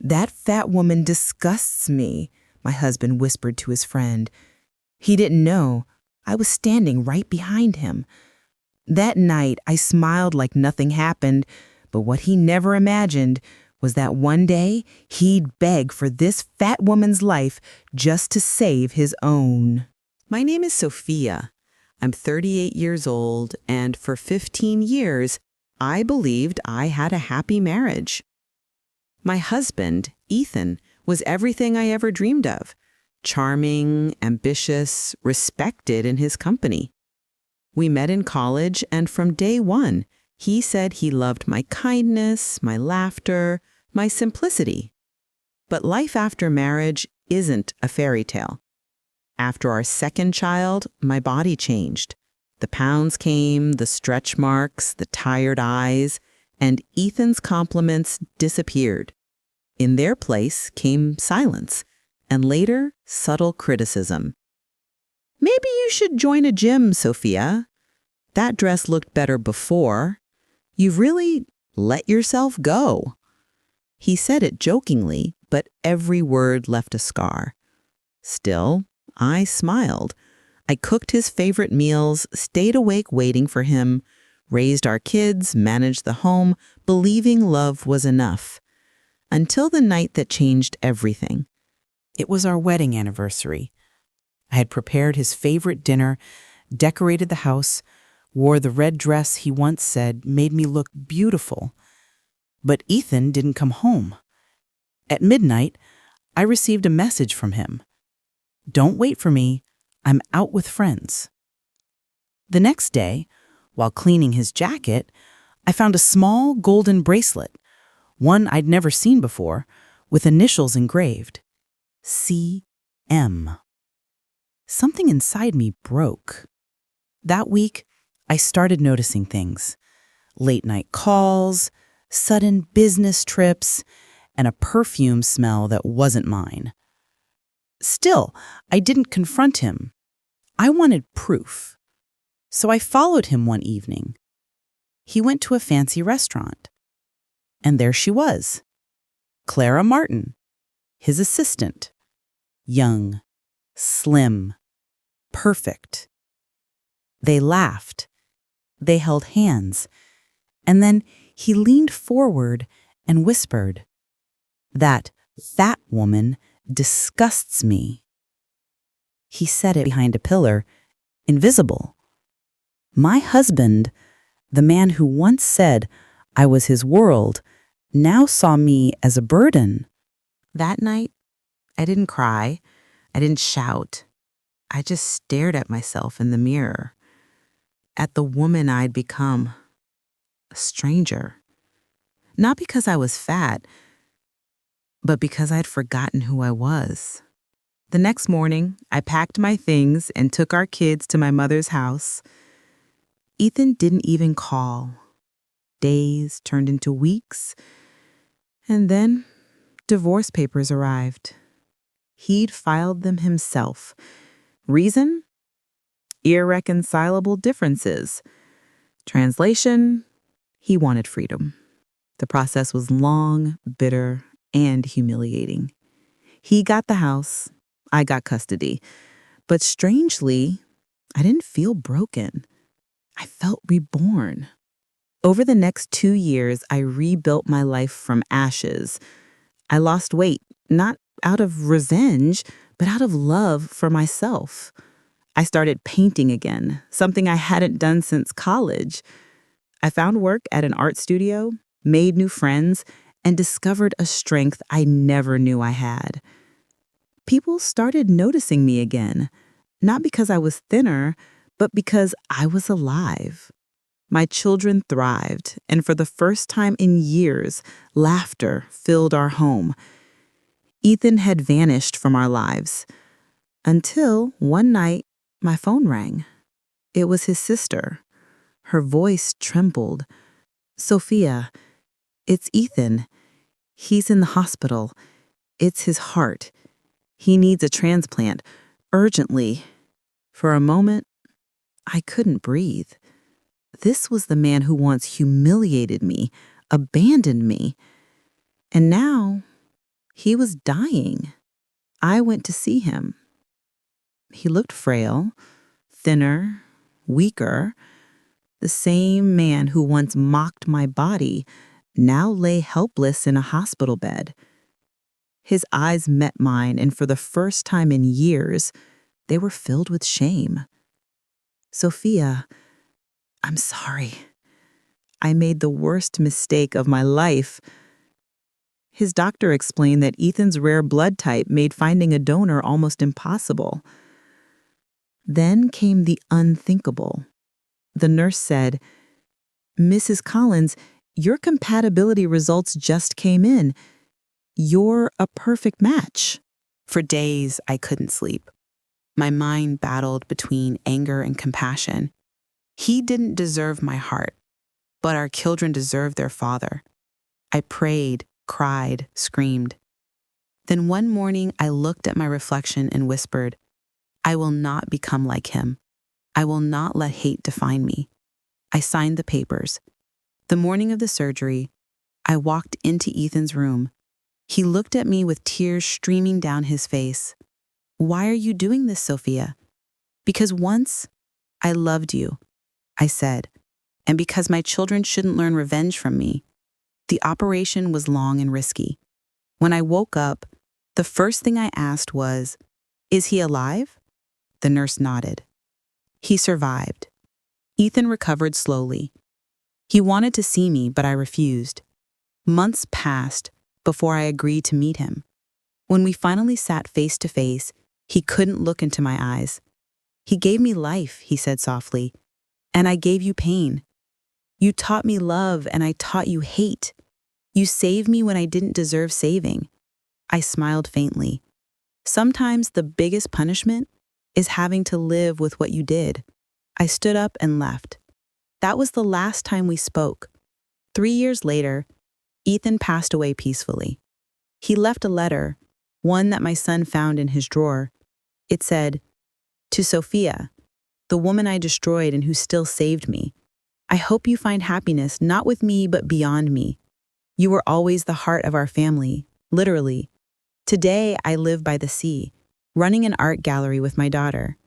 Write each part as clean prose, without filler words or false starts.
"That fat woman disgusts me," my husband whispered to his friend. He didn't know I was standing right behind him. That night, I smiled like nothing happened, but what he never imagined was that one day he'd beg for this fat woman's life just to save his own. My name is Sophia. I'm 38 years old, and for 15 years, I believed I had a happy marriage. My husband, Ethan, was everything I ever dreamed of. Charming, ambitious, respected in his company. We met in college, and from day one, he said he loved my kindness, my laughter, my simplicity. But life after marriage isn't a fairy tale. After our second child, my body changed. The pounds came, the stretch marks, the tired eyes, and Ethan's compliments disappeared. In their place came silence, and later, subtle criticism. "Maybe you should join a gym, Sophia. That dress looked better before. You've really let yourself go." He said it jokingly, but every word left a scar. Still, I smiled. I cooked his favorite meals, stayed awake waiting for him, raised our kids, managed the home, believing love was enough. Until the night that changed everything. It was our wedding anniversary. I had prepared his favorite dinner, decorated the house, wore the red dress he once said made me look beautiful. But Ethan didn't come home. At midnight, I received a message from him. "Don't wait for me. I'm out with friends." The next day, while cleaning his jacket, I found a small golden bracelet, one I'd never seen before, with initials engraved. C.M. Something inside me broke. That week, I started noticing things. Late-night calls, sudden business trips, and a perfume smell that wasn't mine. Still, I didn't confront him. I wanted proof. So I followed him one evening. He went to a fancy restaurant. And there she was, Clara Martin, his assistant. Young, slim, perfect. They laughed. They held hands. And then he leaned forward and whispered, "That fat woman disgusts me." He said it behind a pillar, invisible. My husband, the man who once said I was his world, now saw me as a burden. That night, I didn't cry. I didn't shout. I just stared at myself in the mirror, at the woman I'd become, a stranger. Not because I was fat, but because I'd forgotten who I was. The next morning, I packed my things and took our kids to my mother's house. Ethan didn't even call. Days turned into weeks, and then divorce papers arrived. He'd filed them himself. Reason? Irreconcilable differences. Translation? He wanted freedom. The process was long, bitter, and humiliating. He got the house. I got custody. But strangely, I didn't feel broken. I felt reborn. Over the next 2 years, I rebuilt my life from ashes. I lost weight, not out of revenge, but out of love for myself. I started painting again, something I hadn't done since college. I found work at an art studio, made new friends, and discovered a strength I never knew I had. People started noticing me again, not because I was thinner, but because I was alive. My children thrived, and for the first time in years, laughter filled our home. Ethan had vanished from our lives, until one night my phone rang. It was his sister. Her voice trembled. "Sophia, it's Ethan. He's in the hospital. It's his heart. He needs a transplant, urgently." For a moment, I couldn't breathe. This was the man who once humiliated me, abandoned me. And now, He was dying. I went to see him. He looked frail, thinner, weaker. The same man who once mocked my body now lay helpless in a hospital bed. His eyes met mine, and for the first time in years, they were filled with shame. Sophia, I'm sorry. I made the worst mistake of my life. His doctor explained that Ethan's rare blood type made finding a donor almost impossible. Then came the unthinkable. The nurse said, "Mrs. Collins, your compatibility results just came in. You're a perfect match." For days, I couldn't sleep. My mind battled between anger and compassion. He didn't deserve my heart, but our children deserved their father. I prayed, cried, screamed. Then one morning, I looked at my reflection and whispered, I will not become like him. I will not let hate define me. I signed the papers. The morning of the surgery, I walked into Ethan's room. He looked at me with tears streaming down his face. "Why are you doing this, Sophia?" "Because once I loved you," I said, "and because my children shouldn't learn revenge from me." The operation was long and risky. When I woke up, the first thing I asked was, "Is he alive?" The nurse nodded. He survived. Ethan recovered slowly. He wanted to see me, but I refused. Months passed before I agreed to meet him. When we finally sat face to face, he couldn't look into my eyes. "He gave me life," he said softly, "and I gave you pain. You taught me love, and I taught you hate. You saved me when I didn't deserve saving." I smiled faintly. Sometimes the biggest punishment is having to live with what you did. I stood up and left. That was the last time we spoke. 3 years later, Ethan passed away peacefully. He left a letter, one that my son found in his drawer. It said, "To Sophia, the woman I destroyed and who still saved me. I hope you find happiness not with me but beyond me. You were always the heart of our family, literally. Today I live by the sea, running an art gallery with my daughter.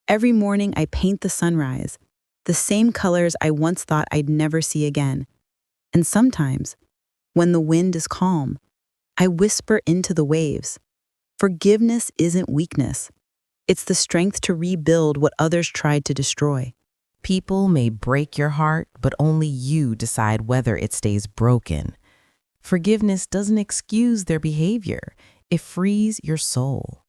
Every morning I paint the sunrise, the same colors I once thought I'd never see again. And sometimes, when the wind is calm, I whisper into the waves. Forgiveness isn't weakness. It's the strength to rebuild what others tried to destroy." People may break your heart, but only you decide whether it stays broken. Forgiveness doesn't excuse their behavior. It frees your soul.